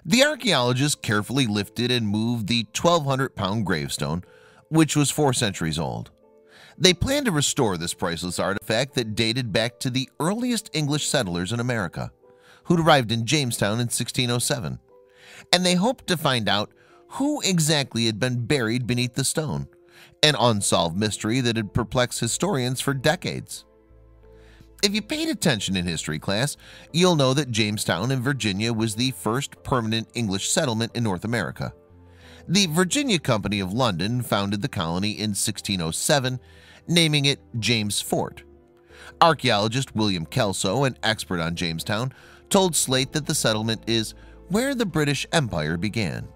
The archaeologists carefully lifted and moved the 1,200-pound gravestone, which was 4 centuries old. They planned to restore this priceless artifact that dated back to the earliest English settlers in America, who'd arrived in Jamestown in 1607, and they hoped to find out who exactly had been buried beneath the stone, an unsolved mystery that had perplexed historians for decades. If you paid attention in history class, you'll know that Jamestown in Virginia was the first permanent English settlement in North America. The Virginia Company of London founded the colony in 1607, naming it James Fort. Archaeologist William Kelso, an expert on Jamestown, told Slate that the settlement is where the British Empire began.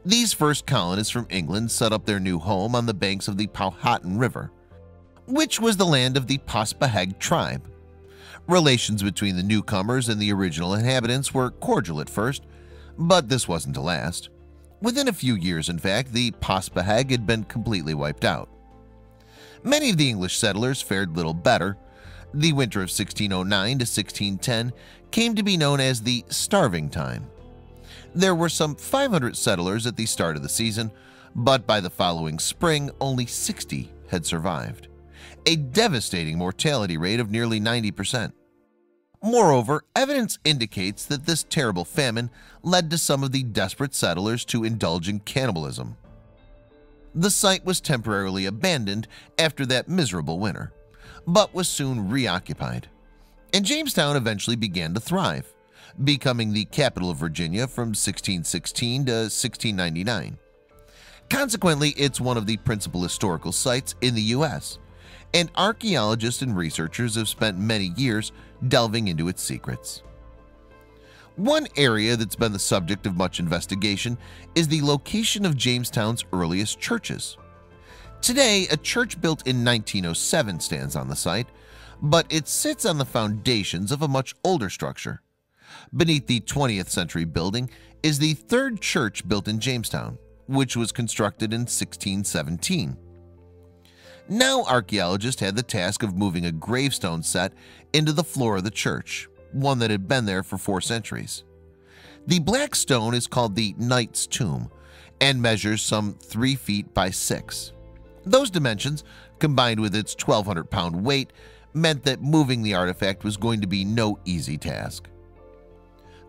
These first colonists from England set up their new home on the banks of the Powhatan River, which was the land of the Paspahegh tribe. Relations between the newcomers and the original inhabitants were cordial at first, but this wasn't to last. Within a few years, in fact, the Paspahegh had been completely wiped out. Many of the English settlers fared little better. The winter of 1609 to 1610 came to be known as the Starving Time. There were some 500 settlers at the start of the season, but by the following spring, only 60 had survived, a devastating mortality rate of nearly 90%. Moreover, evidence indicates that this terrible famine led to some of the desperate settlers to indulge in cannibalism. The site was temporarily abandoned after that miserable winter, but was soon reoccupied, and Jamestown eventually began to thrive, becoming the capital of Virginia from 1616 to 1699. Consequently, it's one of the principal historical sites in the U.S., and archaeologists and researchers have spent many years delving into its secrets. One area that's been the subject of much investigation is the location of Jamestown's earliest churches. Today, a church built in 1907 stands on the site, but it sits on the foundations of a much older structure. Beneath the 20th century building is the third church built in Jamestown, which was constructed in 1617. Now archaeologists had the task of moving a gravestone set into the floor of the church, one that had been there for 4 centuries. The black stone is called the Knight's Tomb and measures some 3 feet by 6. Those dimensions, combined with its 1,200-pound weight, meant that moving the artifact was going to be no easy task.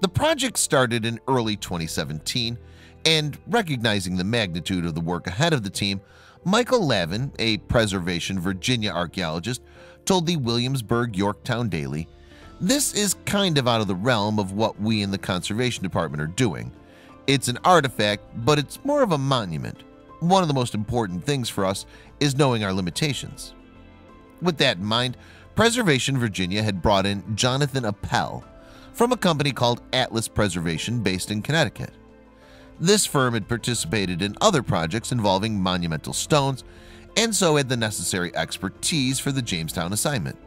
The project started in early 2017, and recognizing the magnitude of the work ahead of the team, Michael Lavin, a Preservation Virginia archaeologist, told the Williamsburg Yorktown Daily, "This is kind of out of the realm of what we in the Conservation Department are doing. It's an artifact, but it's more of a monument. One of the most important things for us is knowing our limitations." With that in mind, Preservation Virginia had brought in Jonathan Appel from a company called Atlas Preservation based in Connecticut. This firm had participated in other projects involving monumental stones and so had the necessary expertise for the Jamestown assignment.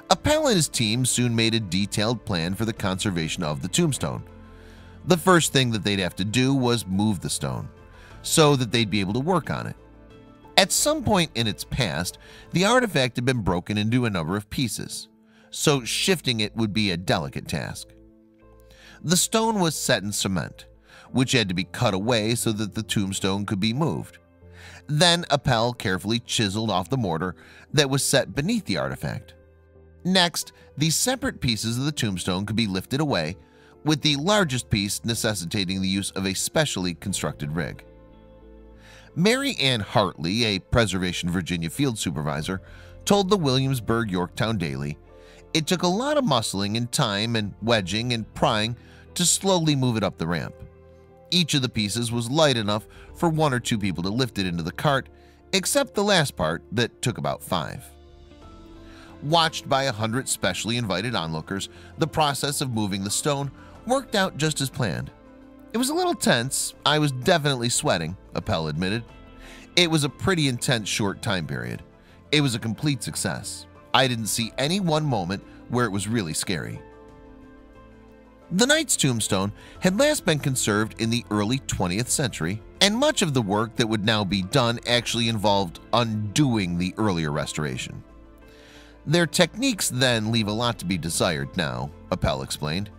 Appel and his team soon made a detailed plan for the conservation of the tombstone. The first thing that they'd have to do was move the stone so that they'd be able to work on it. At some point in its past, the artifact had been broken into a number of pieces, so shifting it would be a delicate task. The stone was set in cement, which had to be cut away so that the tombstone could be moved. Then Appel carefully chiseled off the mortar that was set beneath the artifact. Next, the separate pieces of the tombstone could be lifted away, with the largest piece necessitating the use of a specially constructed rig. Mary Ann Hartley, a Preservation Virginia field supervisor, told the Williamsburg Yorktown Daily, "It took a lot of muscling and time and wedging and prying to slowly move it up the ramp. Each of the pieces was light enough for 1 or 2 people to lift it into the cart, except the last part that took about 5. Watched by 100 specially invited onlookers, the process of moving the stone worked out just as planned. It was a little tense. I was definitely sweating," Appel admitted. "It was a pretty intense short time period. It was a complete success. I didn't see any one moment where it was really scary." The Knight's tombstone had last been conserved in the early 20th century, and much of the work that would now be done actually involved undoing the earlier restoration. "Their techniques then leave a lot to be desired now," Appel explained.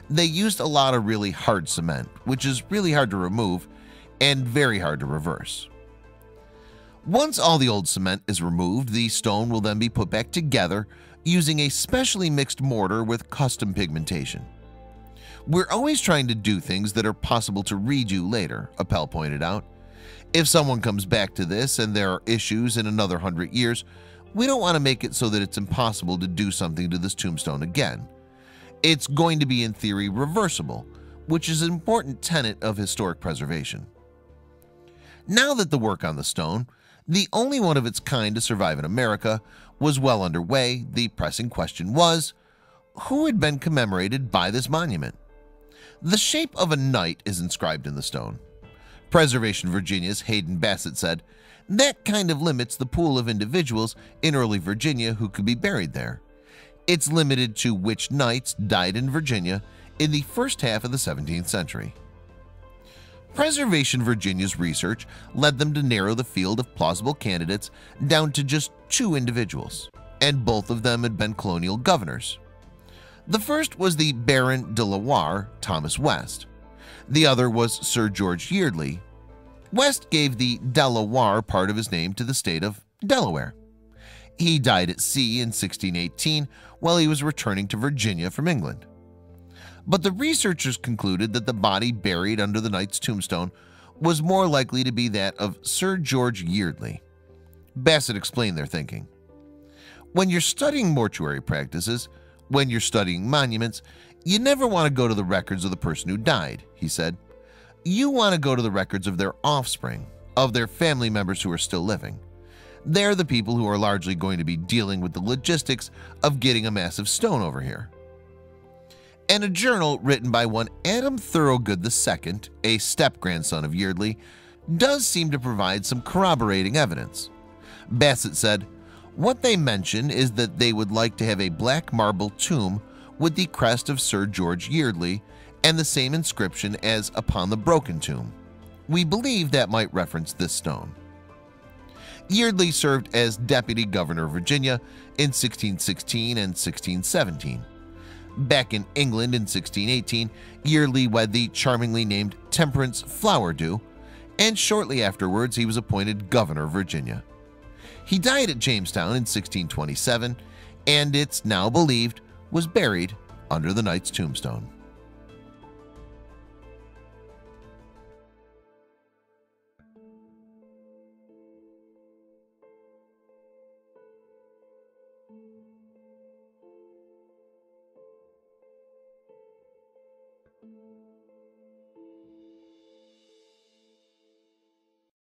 They used a lot of really hard cement, which is really hard to remove and very hard to reverse. Once all the old cement is removed, the stone will then be put back together using a specially mixed mortar with custom pigmentation. We're always trying to do things that are possible to redo later, Appel pointed out. If someone comes back to this and there are issues in another 100 years, we don't want to make it so that it's impossible to do something to this tombstone again. It's going to be in theory reversible, which is an important tenet of historic preservation. Now that the work on the stone, the only one of its kind to survive in America, was well underway, the pressing question was, who had been commemorated by this monument? The shape of a knight is inscribed in the stone. Preservation Virginia's Hayden Bassett said, "That kind of limits the pool of individuals in early Virginia who could be buried there. It's limited to which knights died in Virginia in the first half of the 17th century." Preservation Virginia's research led them to narrow the field of plausible candidates down to just 2 individuals, and both of them had been colonial governors. The first was the Baron de la Warre, Thomas West. The other was Sir George Yeardley. West gave the de la Warre part of his name to the state of Delaware. He died at sea in 1618 while he was returning to Virginia from England. But the researchers concluded that the body buried under the knight's tombstone was more likely to be that of Sir George Yeardley. Bassett explained their thinking. When you're studying mortuary practices, when you're studying monuments, you never want to go to the records of the person who died, he said. You want to go to the records of their offspring, of their family members who are still living. They're the people who are largely going to be dealing with the logistics of getting a massive stone over here. And a journal written by one Adam Thorogood II, a step-grandson of Yeardley, does seem to provide some corroborating evidence. Bassett said, "What they mention is that they would like to have a black marble tomb with the crest of Sir George Yeardley and the same inscription as upon the broken tomb. We believe that might reference this stone." Yeardley served as Deputy Governor of Virginia in 1616 and 1617. Back in England in 1618, Yeardley wed the charmingly named Temperance Flowerdew, and shortly afterwards he was appointed Governor of Virginia. He died at Jamestown in 1627, and it's now believed was buried under the knight's tombstone.